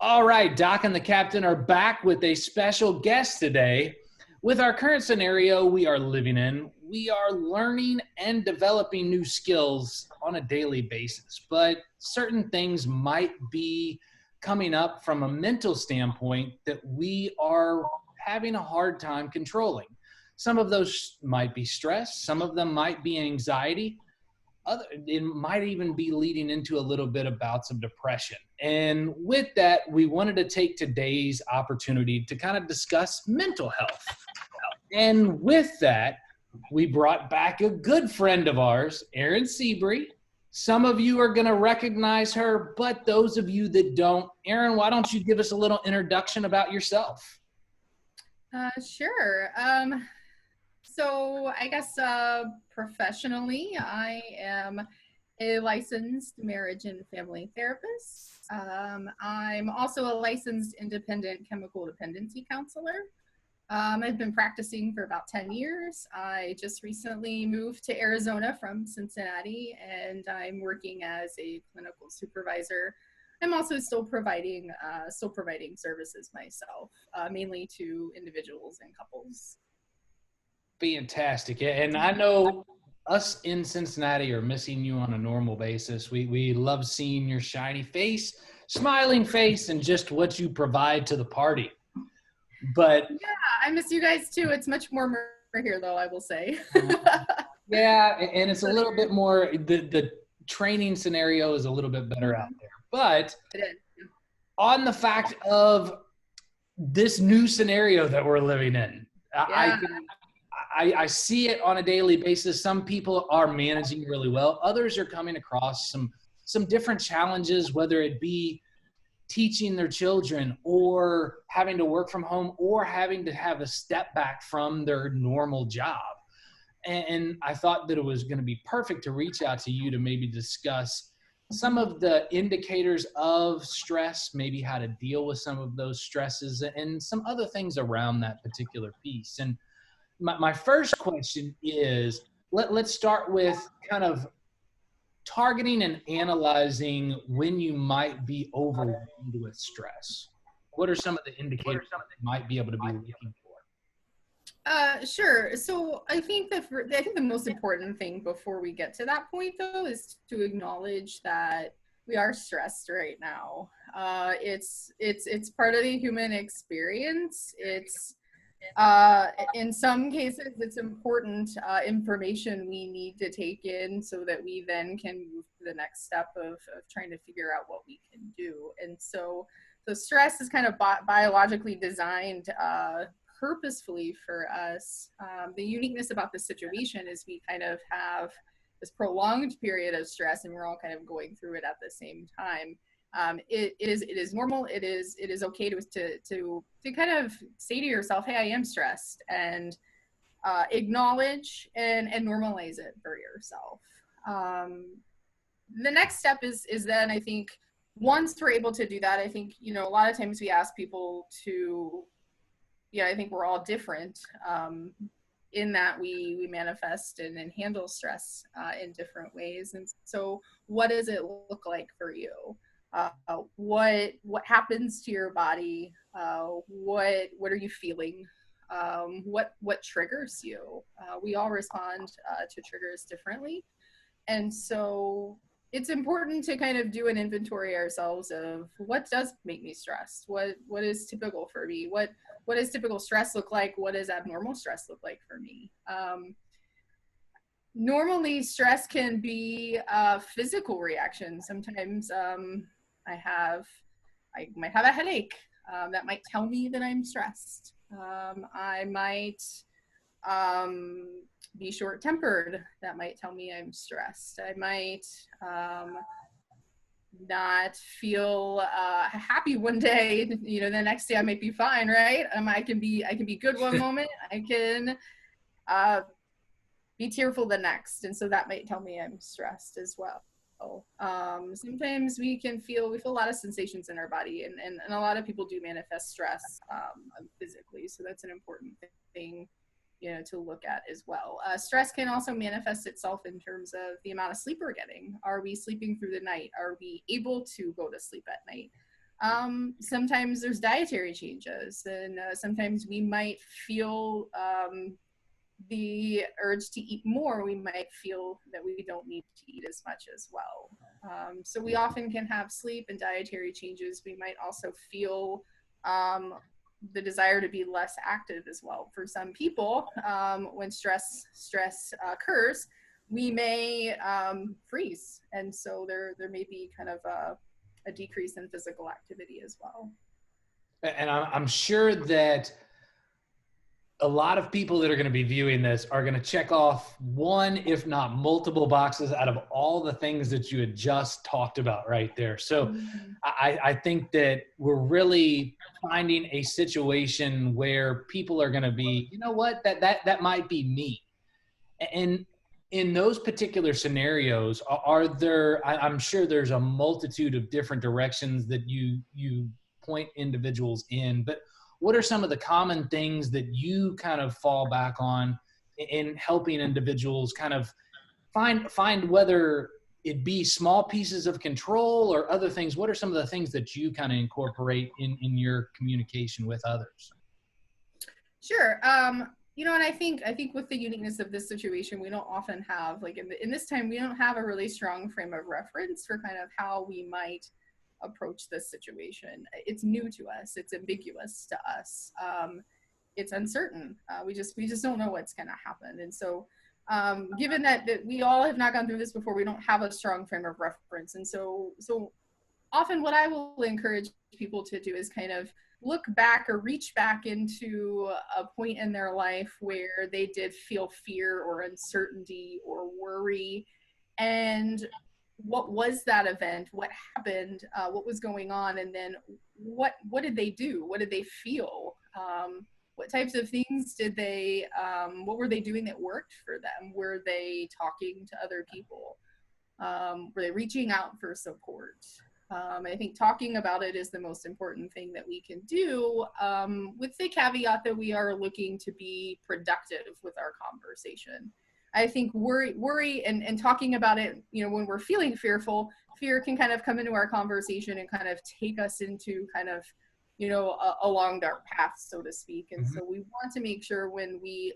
All right, Doc and the Captain are back with a special guest today. With our current scenario we are living in, we are learning and developing new skills on a daily basis, but certain things might be coming up from a mental standpoint that we are having a hard time controlling. Some of those might be stress, some of them might be anxiety, it might even be leading into a little bit of bouts of depression. And with that, we wanted to take today's opportunity to kind of discuss mental health. And with that, we brought back a good friend of ours, Erin Sebree. Some of you are going to recognize her, but those of you that don't, Erin, why don't you give us a little introduction about yourself? Sure. So I guess professionally, I am a licensed marriage and family therapist. I'm also a licensed independent chemical dependency counselor. I've been practicing for about 10 years. I just recently moved to Arizona from Cincinnati, and I'm working as a clinical supervisor. I'm also still providing services myself, mainly to individuals and couples. Fantastic. And I know us in Cincinnati are missing you on a normal basis. We love seeing your shiny face, smiling face, and just what you provide to the party. But yeah, I miss you guys too. It's much warmer here, though, I will say. yeah, and it's a little bit more, the training scenario is a little bit better out there. But on the fact of this new scenario that we're living in, yeah. I see it on a daily basis. Some people are managing really well. Others are coming across some different challenges, whether it be teaching their children or having to work from home or having to have a step back from their normal job. And I thought that it was going to be perfect to reach out to you to maybe discuss some of the indicators of stress, maybe how to deal with some of those stresses and some other things around that particular piece. And my first question is, let's start with kind of targeting and analyzing when you might be overwhelmed with stress. What are some of the indicators that you might be able to be looking for? Sure. So I think the most important thing before we get to that point, though, is to acknowledge that we are stressed right now. It's part of the human experience. It's in some cases, it's important information we need to take in so that we then can move to the next step of trying to figure out what we can do. And so stress is kind of biologically designed purposefully for us. The uniqueness about this situation is we kind of have this prolonged period of stress, and we're all kind of going through it at the same time. It is normal. It is okay to kind of say to yourself, hey, I am stressed, and acknowledge and normalize it for yourself. The next step is then, I think, once we're able to do that, I think, a lot of times we ask people to, I think we're all different in that we manifest and handle stress in different ways. And so what does it look like for you? What happens to your body? What are you feeling? What triggers you? We all respond to triggers differently. And so it's important to kind of do an inventory ourselves of what does make me stressed? What is typical for me? What does typical stress look like? What does abnormal stress look like for me? Normally, stress can be a physical reaction. Sometimes I might have a headache that might tell me that I'm stressed. I might be short-tempered. That might tell me I'm stressed. I might not feel happy one day. The next day I might be fine, right? I can be good one moment. I can be tearful the next, and so that might tell me I'm stressed as well. Sometimes we feel a lot of sensations in our body, and a lot of people do manifest stress physically, so that's an important thing to look at as well. Stress can also manifest itself in terms of the amount of sleep we're getting. Are we sleeping through the night? Are we able to go to sleep at night? Sometimes there's dietary changes, and sometimes we might feel the urge to eat more. We might feel that we don't need to eat as much as well. So we often can have sleep and dietary changes. We might also feel the desire to be less active as well. For some people, when stress occurs, we may freeze, and so there may be kind of a decrease in physical activity as well. And I'm sure that a lot of people that are going to be viewing this are going to check off one, if not multiple boxes out of all the things that you had just talked about right there. So I think that we're really finding a situation where people are going to be, you know what, that might be me. And in those particular scenarios, are there, I'm sure there's a multitude of different directions that you point individuals in, but what are some of the common things that you kind of fall back on in helping individuals kind of find whether it be small pieces of control or other things? What are some of the things that you kind of incorporate in your communication with others? Sure. You know, and I think with the uniqueness of this situation, we don't often have, like, in this time, we don't have a really strong frame of reference for kind of how we might approach this situation. It's new to us. It's ambiguous to us. It's uncertain. We just don't know what's going to happen. And so, given that we all have not gone through this before, we don't have a strong frame of reference. And so often what I will encourage people to do is kind of look back or reach back into a point in their life where they did feel fear or uncertainty or worry. And what was that event? What happened? What was going on? And then what did they do? What did they feel? What types of things did they, what were they doing that worked for them? Were they talking to other people? Were they reaching out for support? I think talking about it is the most important thing that we can do, with the caveat that we are looking to be productive with our conversation. I think worry and talking about it, you know, when we're feeling fearful, fear can kind of come into our conversation and kind of take us into kind of, you know, a long dark path, so to speak. And so we want to make sure when we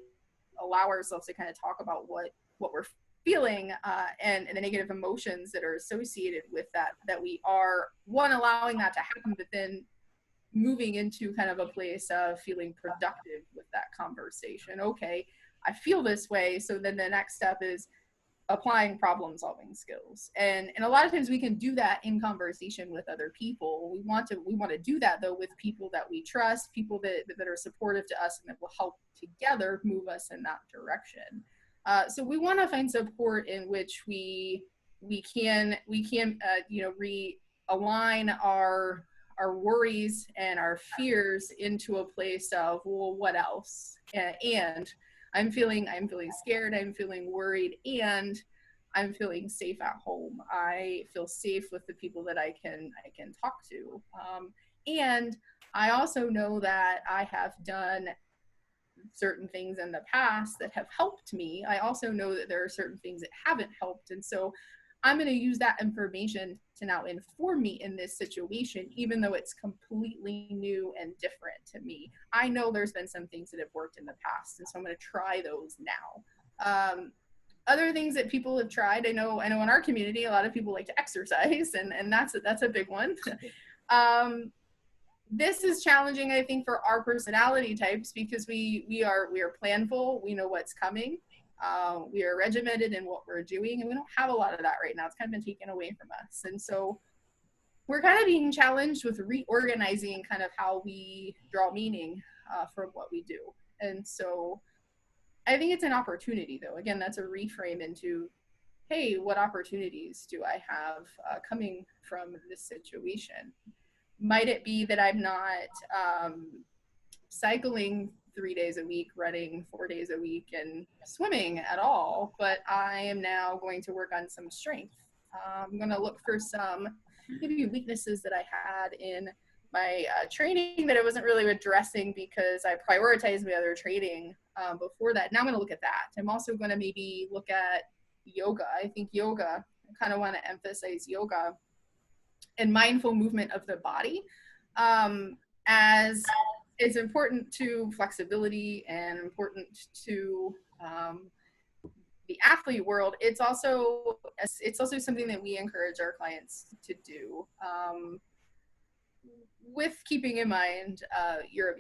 allow ourselves to kind of talk about what we're feeling and the negative emotions that are associated with that we are, one, allowing that to happen, but then moving into kind of a place of feeling productive with that conversation. Okay, I feel this way, so then the next step is applying problem solving skills. And a lot of times we can do that in conversation with other people. We want to do that though with people that we trust, people that are supportive to us and that will help together move us in that direction. So we want to find support in which we can you know, realign our worries and our fears into a place of, well, what else? And I'm feeling scared, I'm feeling worried, and I'm feeling safe at home. I feel safe with the people that I can talk to. And I also know that I have done certain things in the past that have helped me. I also know that there are certain things that haven't helped. And so I'm going to use that information to now inform me in this situation, even though it's completely new and different to me. I know there's been some things that have worked in the past, and so I'm going to try those now. Other things that people have tried, I know in our community, a lot of people like to exercise, and that's a big one. This is challenging, I think, for our personality types because we are planful. We know what's coming. We are regimented in what we're doing, and we don't have a lot of that right now. It's kind of been taken away from us. And so we're kind of being challenged with reorganizing kind of how we draw meaning from what we do. And so I think it's an opportunity, though. Again, that's a reframe into, hey, what opportunities do I have coming from this situation? Might it be that I'm not cycling 3 days a week, running 4 days a week, and swimming at all, but I am now going to work on some strength. I'm going to look for some maybe weaknesses that I had in my training that I wasn't really addressing because I prioritized my other training before that. Now I'm going to look at that. I'm also going to maybe look at yoga. I think yoga, I kind of want to emphasize yoga and mindful movement of the body. As it's important to flexibility and important to the athlete world, it's also something that we encourage our clients to do, with keeping in mind your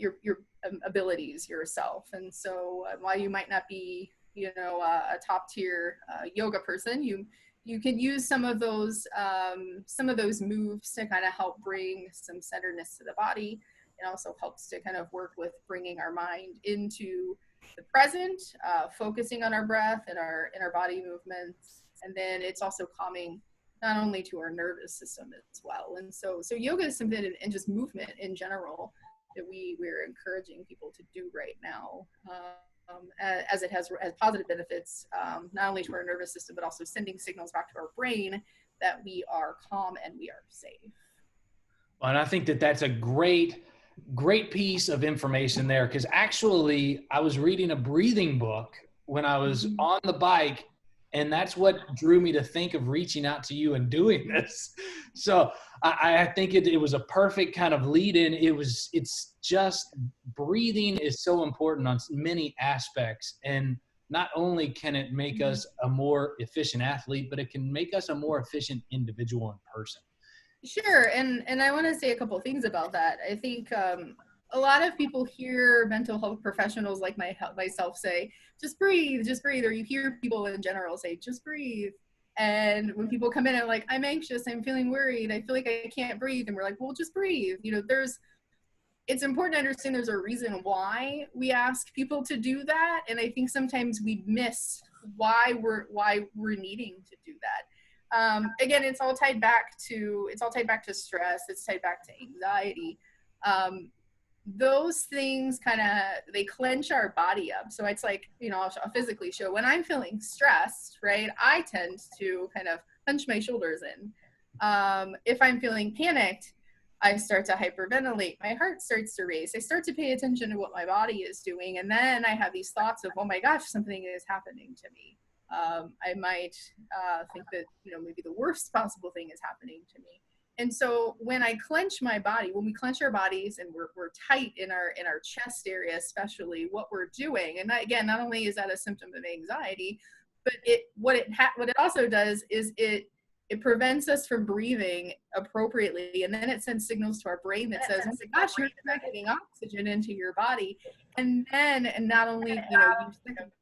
abilities yourself. And so while you might not be, a top tier yoga person, you can use some of those moves to kind of help bring some centeredness to the body. It also helps to kind of work with bringing our mind into the present, focusing on our breath and our body movements. And then it's also calming not only to our nervous system as well. And so yoga is something, and just movement in general, that we're encouraging people to do right now, as it has positive benefits, not only to our nervous system, but also sending signals back to our brain that we are calm and we are safe. And I think that that's a great piece of information there, because actually I was reading a breathing book when I was on the bike, and that's what drew me to think of reaching out to you and doing this. So I think it was a perfect kind of lead in. It's just breathing is so important on many aspects. And not only can it make us a more efficient athlete, but it can make us a more efficient individual in person. Sure. And I want to say a couple of things about that. I think a lot of people hear mental health professionals like myself say, just breathe, or you hear people in general say, just breathe. And when people come in and like, I'm anxious, I'm feeling worried, I feel like I can't breathe. And we're like, well, just breathe. It's important to understand there's a reason why we ask people to do that. And I think sometimes we miss why we're needing to do that. Again, it's all tied back to stress. It's tied back to anxiety. Those things they clench our body up. So it's like, I'll physically show when I'm feeling stressed, right? I tend to kind of punch my shoulders in. If I'm feeling panicked, I start to hyperventilate. My heart starts to race. I start to pay attention to what my body is doing. And then I have these thoughts of, oh my gosh, something is happening to me. I might think that, maybe the worst possible thing is happening to me. And so when I clench my body, when we clench our bodies and we're tight in our chest area, especially, what we're doing, and again, not only is that a symptom of anxiety, but what it also does is it prevents us from breathing appropriately, and then it sends signals to our brain that says, oh my gosh, you're not getting oxygen into your body. And not only you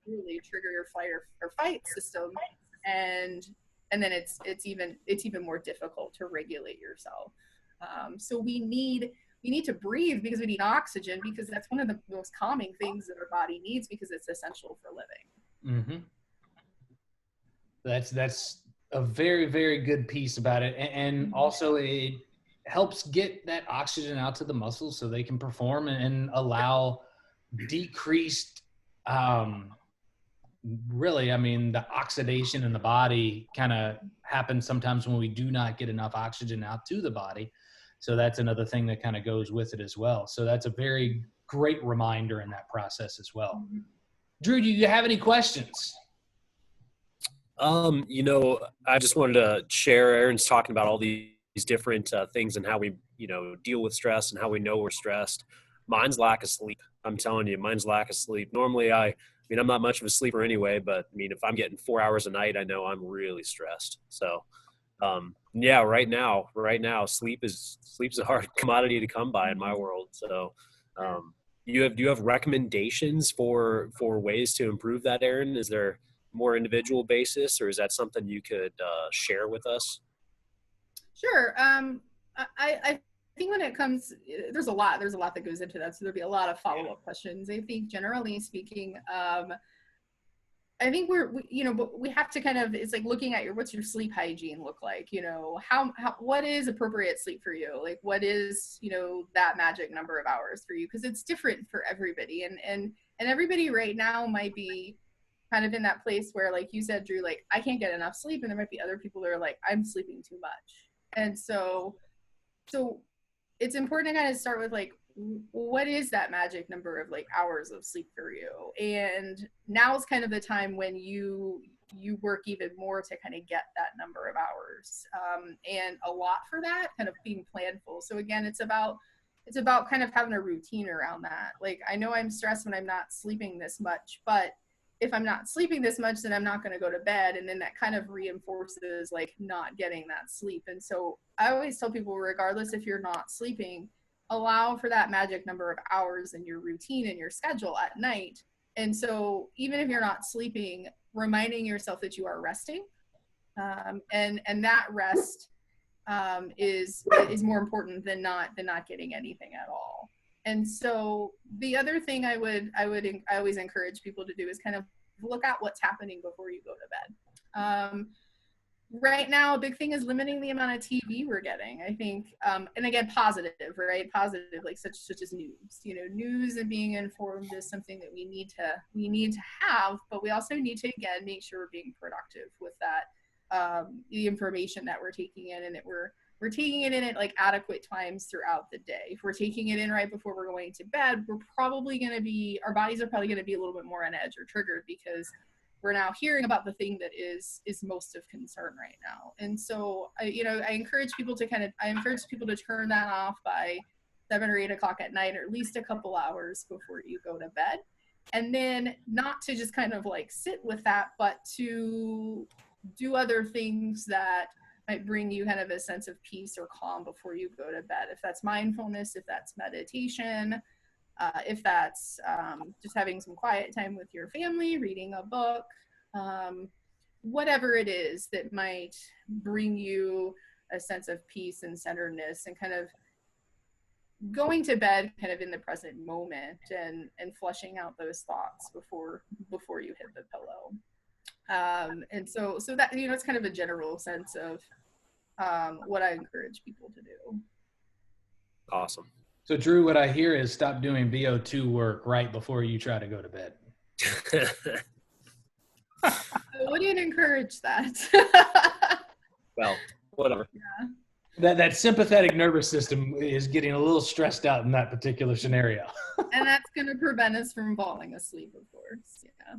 really trigger your fight or fight system, and then it's even more difficult to regulate yourself. So we need to breathe because we need oxygen, because that's one of the most calming things that our body needs, because it's essential for living. That's a very, very good piece about it. And also it helps get that oxygen out to the muscles so they can perform and allow decreased, the oxidation in the body kind of happens sometimes when we do not get enough oxygen out to the body. So that's another thing that kind of goes with it as well. So that's a very great reminder in that process as well. Drew, do you have any questions? I just wanted to share, Erin's talking about all these different things and how we, deal with stress and how we know we're stressed. Mine's lack of sleep. I'm telling you, mine's lack of sleep. Normally I'm not much of a sleeper anyway, but if I'm getting 4 hours a night, I know I'm really stressed. So, right now, sleep's a hard commodity to come by in my world. So, do you have recommendations for ways to improve that, Erin? Is there more individual basis, or is that something you could share with us? Sure. I think when it comes, there's a lot that goes into that. So there'll be a lot of follow-up questions. I think generally speaking, I think but we have to kind of, it's like looking at what's your sleep hygiene look like? What is appropriate sleep for you? Like, what is, that magic number of hours for you? Because it's different for everybody. And everybody right now might be kind of in that place where, like you said, Drew, like, I can't get enough sleep. And there might be other people that are like, I'm sleeping too much. And so it's important to kind of start with, like, what is that magic number of, like, hours of sleep for you? And now is kind of the time when you you work even more to kind of get that number of hours. And a lot for that, kind of being planful. So again, it's about kind of having a routine around that. Like, I know I'm stressed when I'm not sleeping this much, but if I'm not sleeping this much, then I'm not going to go to bed. And then that kind of reinforces like not getting that sleep. And so I always tell people, regardless if you're not sleeping, allow for that magic number of hours in your routine and your schedule at night. And so even if you're not sleeping, reminding yourself that you are resting, and that rest is more important than not getting anything at all. And so the other thing I always encourage people to do is kind of look at what's happening before you go to bed. Right now, a big thing is limiting the amount of TV we're getting, I think. And again, positive, right? Positive, like such as news. You know, news and being informed is something that we need to have, but we also need to, again, make sure we're being productive with that, the information that we're taking in, and that we're taking it in at like adequate times throughout the day. If we're taking it in right before we're going to bed, our bodies are probably going to be a little bit more on edge or triggered, because we're now hearing about the thing that is most of concern right now. And so I encourage people to turn that off by 7 or 8 o'clock at night, or at least a couple hours before you go to bed. And then not to just kind of like sit with that, but to do other things that might bring you kind of a sense of peace or calm before you go to bed. If that's mindfulness, if that's meditation, if that's just having some quiet time with your family, reading a book, whatever it is that might bring you a sense of peace and centeredness, and kind of going to bed kind of in the present moment, and flushing out those thoughts before you hit the pillow. And so that, it's kind of a general sense of what I encourage people to do. Awesome. So Drew, what I hear is stop doing VO2 work right before you try to go to bed. I wouldn't encourage that. Well, whatever. Yeah. That sympathetic nervous system is getting a little stressed out in that particular scenario. And that's going to prevent us from falling asleep, of course. Yeah.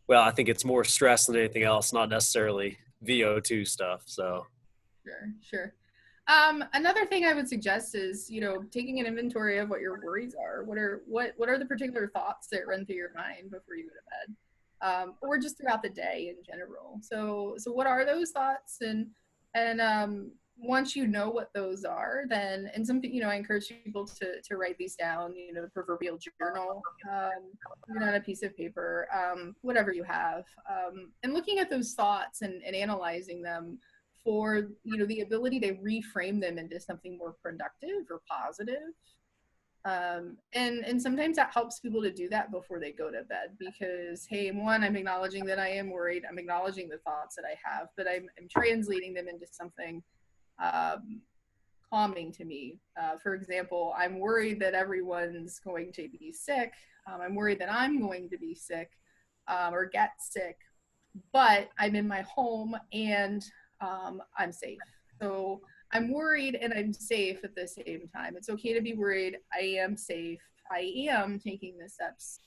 Well, I think it's more stress than anything else, not necessarily VO2 stuff. So. Sure. Another thing I would suggest is, taking an inventory of what your worries are. What are the particular thoughts that run through your mind before you go to bed, or just throughout the day in general. So what are those thoughts? And once you know what those are, then, and something, I encourage people to write these down. The proverbial journal, on a piece of paper, whatever you have, and looking at those thoughts and analyzing them for the ability to reframe them into something more productive or positive. And sometimes that helps people to do that before they go to bed, because, hey, one, I'm acknowledging that I am worried. I'm acknowledging the thoughts that I have, but I'm translating them into something calming to me. For example, I'm worried that everyone's going to be sick. I'm worried that I'm going to be sick or get sick, but I'm in my home and I'm safe. So I'm worried and I'm safe at the same time. It's okay to be worried. I am safe. I am taking the steps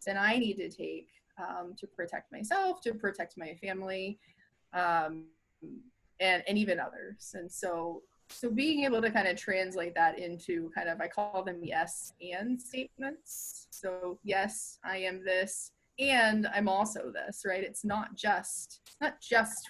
that I need to take to protect myself, to protect my family, and even others. And so being able to kind of translate that into kind of, I call them yes and statements. So yes, I am this, and I'm also this, right? It's not just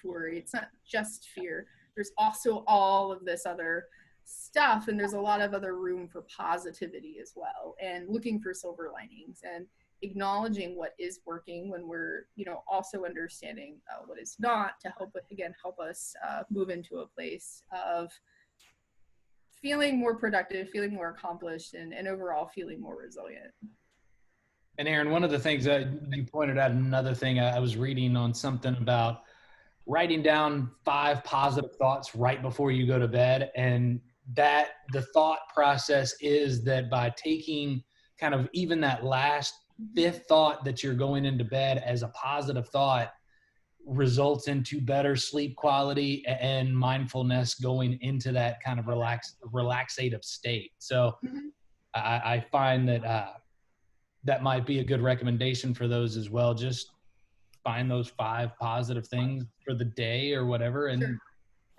worry. It's not just fear. There's also all of this other stuff, and there's a lot of other room for positivity as well, and looking for silver linings and acknowledging what is working when we're, also understanding what is not, to help us move into a place of feeling more productive, feeling more accomplished, and overall feeling more resilient. And Erin, one of the things that you pointed out, another thing I was reading on something about writing down 5 positive thoughts right before you go to bed. And that the thought process is that by taking kind of even that last 5th thought that you're going into bed as a positive thought results into better sleep quality and mindfulness going into that kind of relaxative state. So I find that that might be a good recommendation for those as well. Just find those 5 positive things for the day or whatever, and Sure.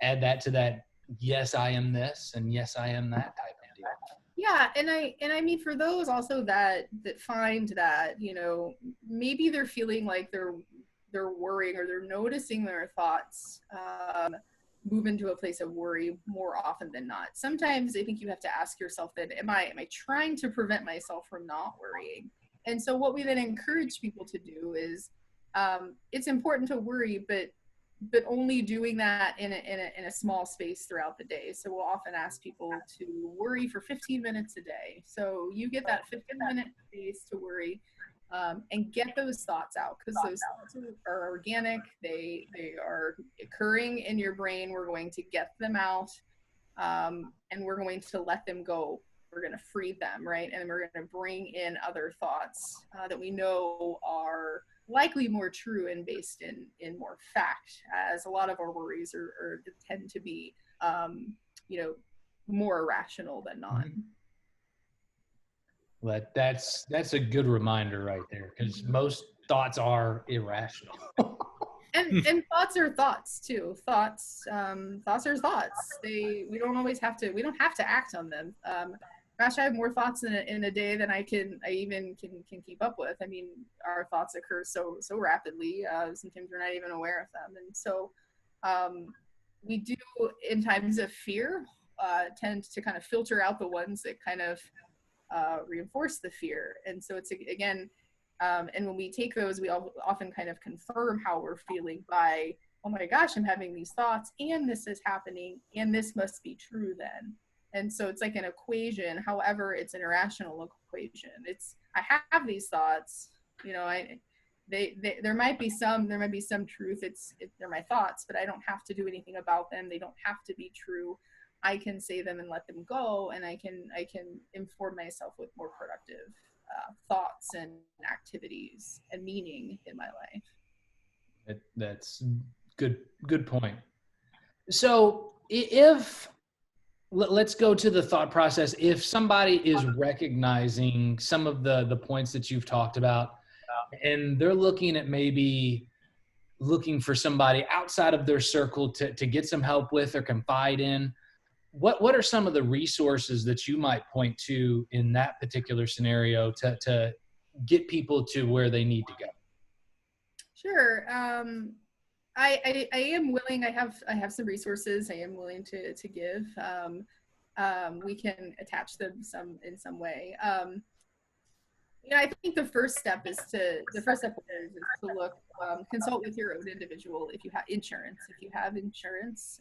add that to that, yes, I am this, and yes, I am that type of deal. Yeah, and I mean for those also that find that, you know, maybe they're feeling like they're worrying or they're noticing their thoughts move into a place of worry more often than not. Sometimes I think you have to ask yourself that, am I trying to prevent myself from not worrying? And so what we then encourage people to do is, it's important to worry, but only doing that in a small space throughout the day. So we'll often ask people to worry for 15 minutes a day. So you get that 15-minute space to worry, and get those thoughts out, because those thoughts are organic. They are occurring in your brain. We're going to get them out, and we're going to let them go. We're going to free them, right? And we're going to bring in other thoughts that we know are likely more true and based in more fact, as a lot of our worries are tend to be, you know, more irrational than not. But that's a good reminder right there, because most thoughts are irrational. And thoughts are thoughts too. Thoughts are thoughts. We don't have to act on them. Gosh, I have more thoughts in a day than I even can keep up with. I mean, our thoughts occur so rapidly. Sometimes we're not even aware of them. And so we do, in times of fear, tend to kind of filter out the ones that kind of reinforce the fear. And so it's, again, and when we take those, we often kind of confirm how we're feeling by, oh my gosh, I'm having these thoughts and this is happening and this must be true then. And so it's like an equation. However, it's an irrational equation. It's, I have these thoughts, you know, there might be some truth. They're my thoughts, but I don't have to do anything about them. They don't have to be true. I can say them and let them go, and I can inform myself with more productive thoughts and activities and meaning in my life. That's good point. So if let's go to the thought process. If somebody is recognizing some of the points that you've talked about, and they're looking at maybe looking for somebody outside of their circle to get some help with or confide in, what are some of the resources that you might point to in that particular scenario to get people to where they need to go? Sure. I am willing. I have some resources I am willing to give. We can attach them in some way. You know, I think the first step is to look, consult with your own individual if you have insurance. If you have insurance,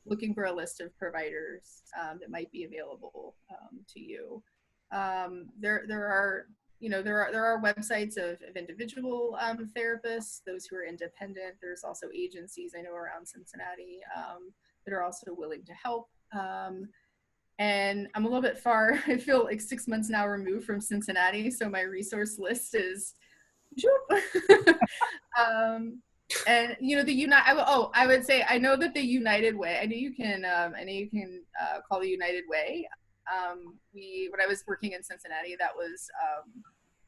looking for a list of providers that might be available to you. There are websites of individual therapists, those who are independent. There's also agencies I know around Cincinnati that are also willing to help. And I'm a little bit far, I feel like 6 months now removed from Cincinnati, so my resource list is and you know, I would say, I know that the United Way, I know you can call the United Way. When I was working in Cincinnati, that was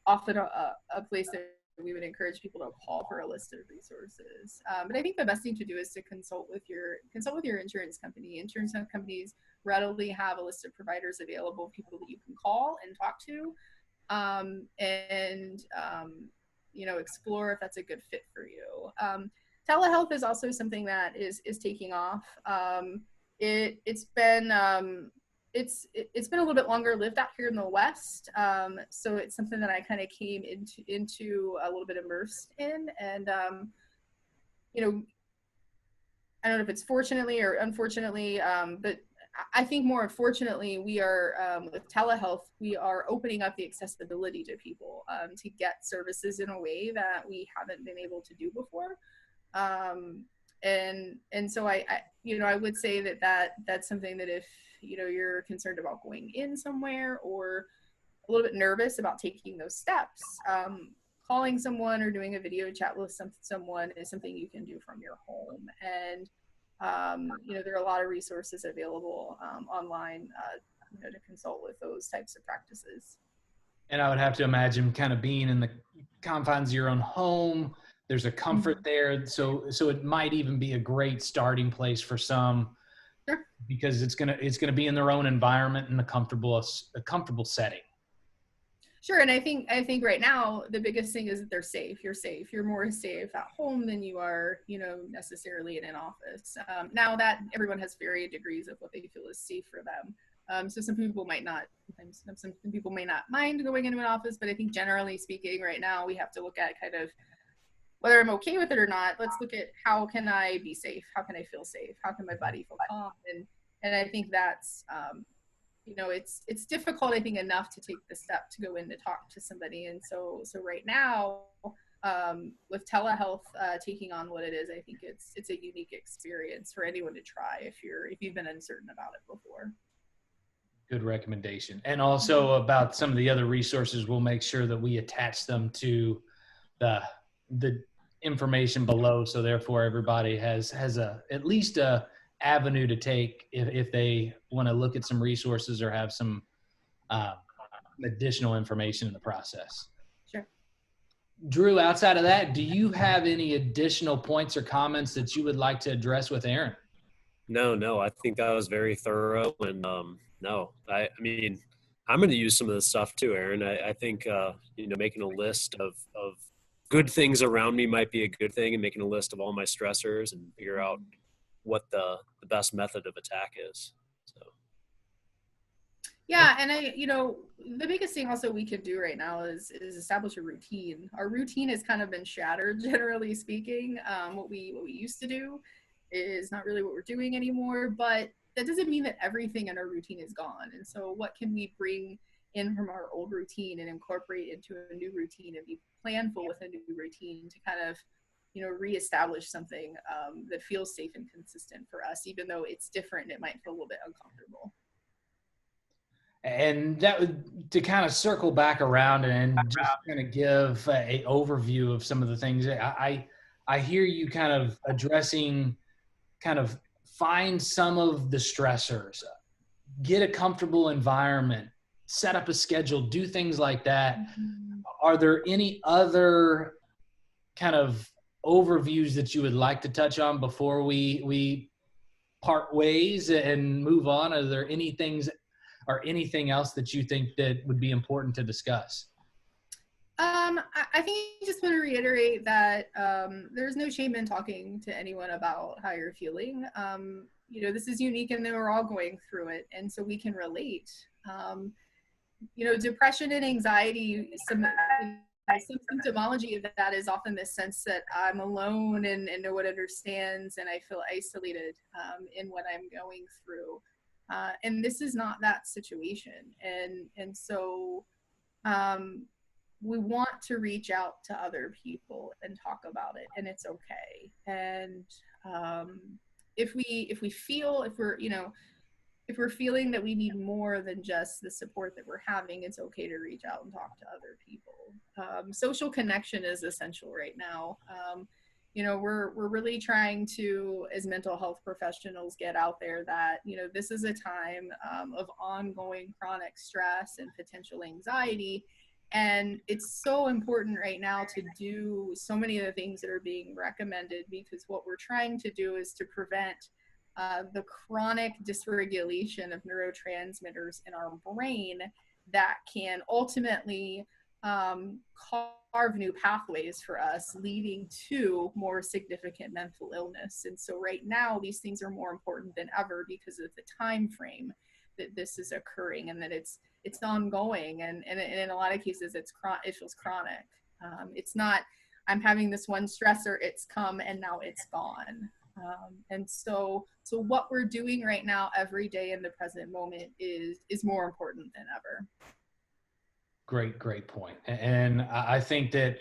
often a place that we would encourage people to call for a list of resources. But I think the best thing to do is to consult with your insurance company. Insurance companies readily have a list of providers available, people that you can call and talk to, and you know, explore if that's a good fit for you. Telehealth is also something that is taking off. It's been a little bit longer lived out here in the West, so it's something that I kind of came into a little bit immersed in, and you know, I don't know if it's fortunately or unfortunately, but I think more unfortunately, we are with telehealth, we are opening up the accessibility to people to get services in a way that we haven't been able to do before. And so I you know, I would say that's something that if, you know, you're concerned about going in somewhere or a little bit nervous about taking those steps, calling someone or doing a video chat with someone is something you can do from your home. And you know, there are a lot of resources available online, you know, to consult with those types of practices. And I would have to imagine kind of being in the confines of your own home, There's a comfort there. So it might even be a great starting place for some, Sure. because it's gonna be in their own environment in a comfortable setting. Sure, and I think right now the biggest thing is that they're safe. You're safe. You're more safe at home than you are, necessarily in an office. Now that everyone has varying degrees of what they feel is safe for them. So some people might not. Sometimes some people may not mind going into an office, but I think generally speaking, right now we have to look at kind of whether I'm okay with it or not. Let's look at how can I be safe? How can I feel safe? How can my body feel calm? And I think that's it's difficult, I think, enough to take the step to go in to talk to somebody. And so right now, with telehealth taking on what it is, I think it's a unique experience for anyone to try if you've been uncertain about it before. Good recommendation. And also about some of the other resources, we'll make sure that we attach them to the information below. So therefore everybody has at least a avenue to take if they want to look at some resources or have some additional information in the process. Sure. Drew, outside of that, do you have any additional points or comments that you would like to address with Erin? No, I think that was very thorough. And I mean, I'm going to use some of this stuff too, Erin. I think, making a list of good things around me might be a good thing, and making a list of all my stressors and figure out what the best method of attack is. So. Yeah. And the biggest thing also we can do right now is establish a routine. Our routine has kind of been shattered, generally speaking. What we used to do is not really what we're doing anymore, but that doesn't mean that everything in our routine is gone. And so what can we bring in from our old routine and incorporate into a new routine and be planful with a new routine to kind of reestablish something that feels safe and consistent for us, even though it's different and it might feel a little bit uncomfortable. And that would, to kind of circle back around and just kind of give a overview of some of the things I hear you kind of addressing, kind of find some of the stressors, get a comfortable environment, set up a schedule, do things like that. Mm-hmm. Are there any other kind of overviews that you would like to touch on before we part ways and move on? Are there anything else that you think that would be important to discuss? I think I just want to reiterate that there's no shame in talking to anyone about how you're feeling. This is unique and we're all going through it, and so we can relate. Depression and anxiety, some symptomology of that is often this sense that I'm alone and no one understands, and I feel isolated in what I'm going through. And this is not that situation. And so we want to reach out to other people and talk about it, and it's okay. And if we're feeling that we need more than just the support that we're having, it's okay to reach out and talk to other people. Social connection is essential right now. We're really trying to, as mental health professionals, get out there that, this is a time of ongoing chronic stress and potential anxiety. And it's so important right now to do so many of the things that are being recommended, because what we're trying to do is to prevent the chronic dysregulation of neurotransmitters in our brain that can ultimately carve new pathways for us, leading to more significant mental illness. And so right now, these things are more important than ever because of the time frame that this is occurring, and that it's ongoing, and in a lot of cases it feels chronic. It's not, I'm having this one stressor, it's come and now it's gone. And so what we're doing right now every day in the present moment is more important than ever. Great point. And I think that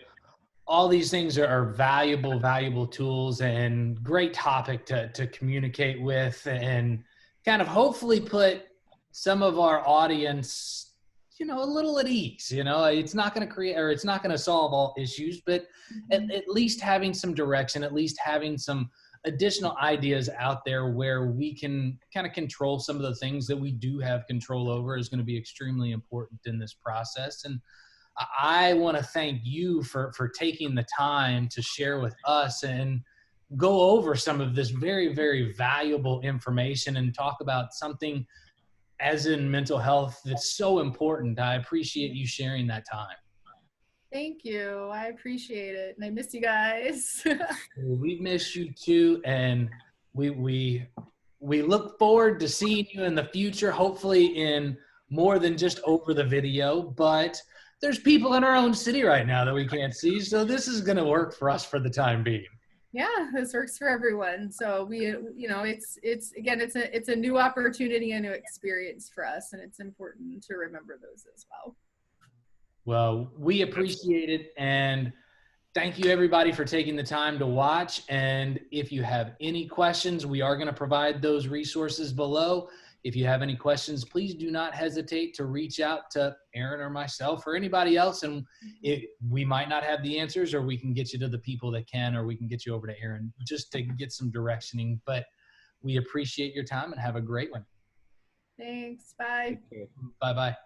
all these things are valuable tools and great topic to communicate with, and kind of hopefully put some of our audience, a little at ease. It's not going to create, or it's not going to solve all issues, but at least having some direction, at least having some additional ideas out there where we can kind of control some of the things that we do have control over is going to be extremely important in this process. And I want to thank you for taking the time to share with us and go over some of this very, very valuable information and talk about something as in mental health that's so important. I appreciate you sharing that time. Thank you. I appreciate it. And I miss you guys. Well, we miss you too. And we look forward to seeing you in the future, hopefully in more than just over the video, but there's people in our own city right now that we can't see. So this is going to work for us for the time being. Yeah, this works for everyone. So we, you know, it's again, it's a new opportunity, a new experience for us. And it's important to remember those as well. Well, we appreciate it. And thank you everybody for taking the time to watch. And if you have any questions, we are going to provide those resources below. If you have any questions, please do not hesitate to reach out to Erin or myself or anybody else. And we might not have the answers, or we can get you to the people that can, or we can get you over to Erin just to get some directioning. But we appreciate your time and have a great one. Thanks. Bye. Bye-bye.